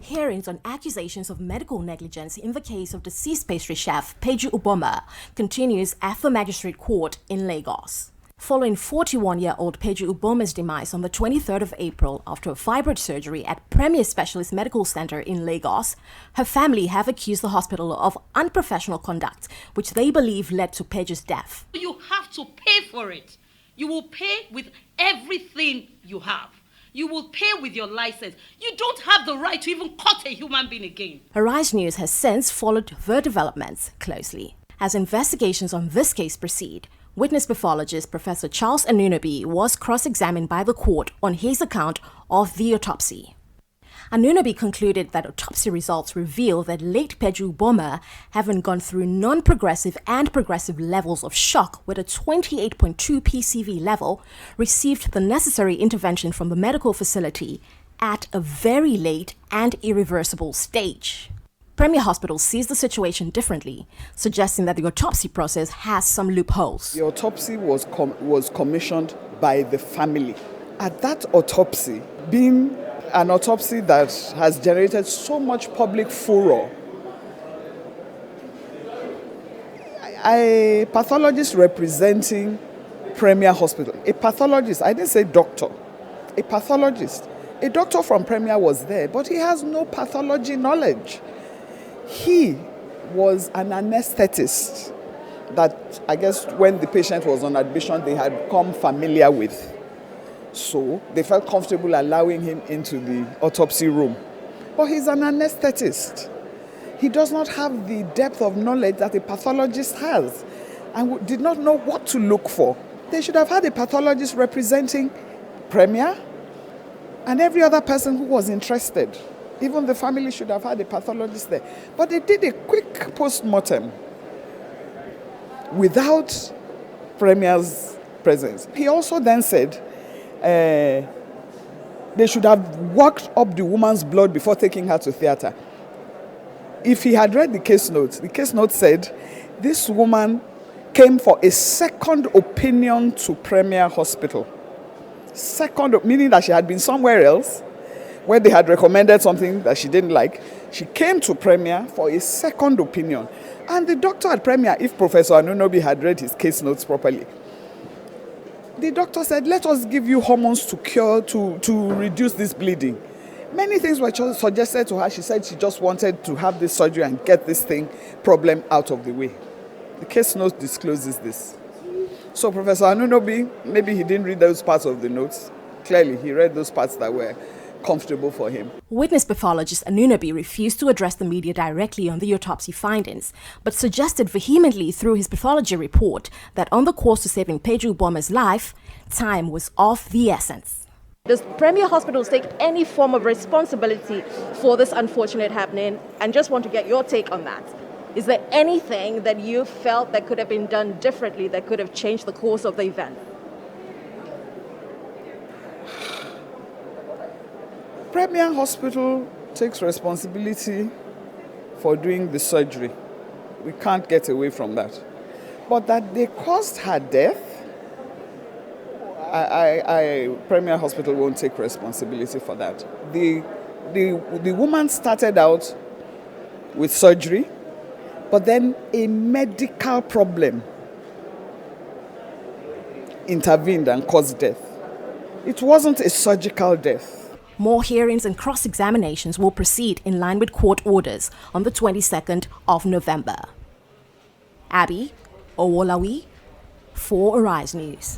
Hearings on accusations of medical negligence in the case of deceased pastry chef Peju Ugboma continues at the Magistrate Court in Lagos. Following 41-year-old Peju Ugboma's demise on the 23rd of April after a fibroid surgery at Premier Specialist Medical Center in Lagos, her family have accused the hospital of unprofessional conduct, which they believe led to Peju's death. You have to pay for it. You will pay with everything you have. You will pay with your license. You don't have the right to even cut a human being again. Arise News has since followed the developments closely. As investigations on this case proceed, witness pathologist Professor Charles Anunobi was cross-examined by the court on his account of the autopsy. Anunobi concluded that autopsy results reveal that late Peju Ugboma, having gone through non-progressive and progressive levels of shock with a 28.2 PCV level, received the necessary intervention from the medical facility at a very late and irreversible stage. Premier Hospital sees the situation differently, suggesting that the autopsy process has some loopholes. The autopsy was commissioned by the family. At that autopsy, being an autopsy that has generated so much public furor, a pathologist representing Premier Hospital, a pathologist, I didn't say doctor, a pathologist, a doctor from Premier was there, but he has no pathology knowledge. He was an anesthetist that I guess when the patient was on admission, they had become familiar with. So they felt comfortable allowing him into the autopsy room. But he's an anesthetist. He does not have the depth of knowledge that a pathologist has and did not know what to look for. They should have had a pathologist representing Premier and every other person who was interested. Even the family should have had a pathologist there. But they did a quick post-mortem without Premier's presence. He also then said they should have worked up the woman's blood before taking her to theater. If he had read the case notes said this woman came for a second opinion to Premier Hospital. Second, meaning that she had been somewhere else where they had recommended something that she didn't like. She came to Premier for a second opinion. And the doctor at Premier, if Professor Anunobi had read his case notes properly, the doctor said, let us give you hormones to cure, to reduce this bleeding. Many things were suggested to her. She said she just wanted to have this surgery and get this problem out of the way. The case note discloses this. So Professor Anunobi, maybe he didn't read those parts of the notes. Clearly, he read those parts that were comfortable for him. Witness pathologist Anunobi refused to address the media directly on the autopsy findings, but suggested vehemently through his pathology report that on the course to saving Peju Ugboma's life, time was of the essence. Does Premier Hospitals take any form of responsibility for this unfortunate happening? And just want to get your take on that. Is there anything that you felt that could have been done differently that could have changed the course of the event? Premier Hospital takes responsibility for doing the surgery. We can't get away from that. But that they caused her death, Premier Hospital won't take responsibility for that. The woman started out with surgery, but then a medical problem intervened and caused death. It wasn't a surgical death. More hearings and cross-examinations will proceed in line with court orders on the 22nd of November. Abby Owolawi for Arise News.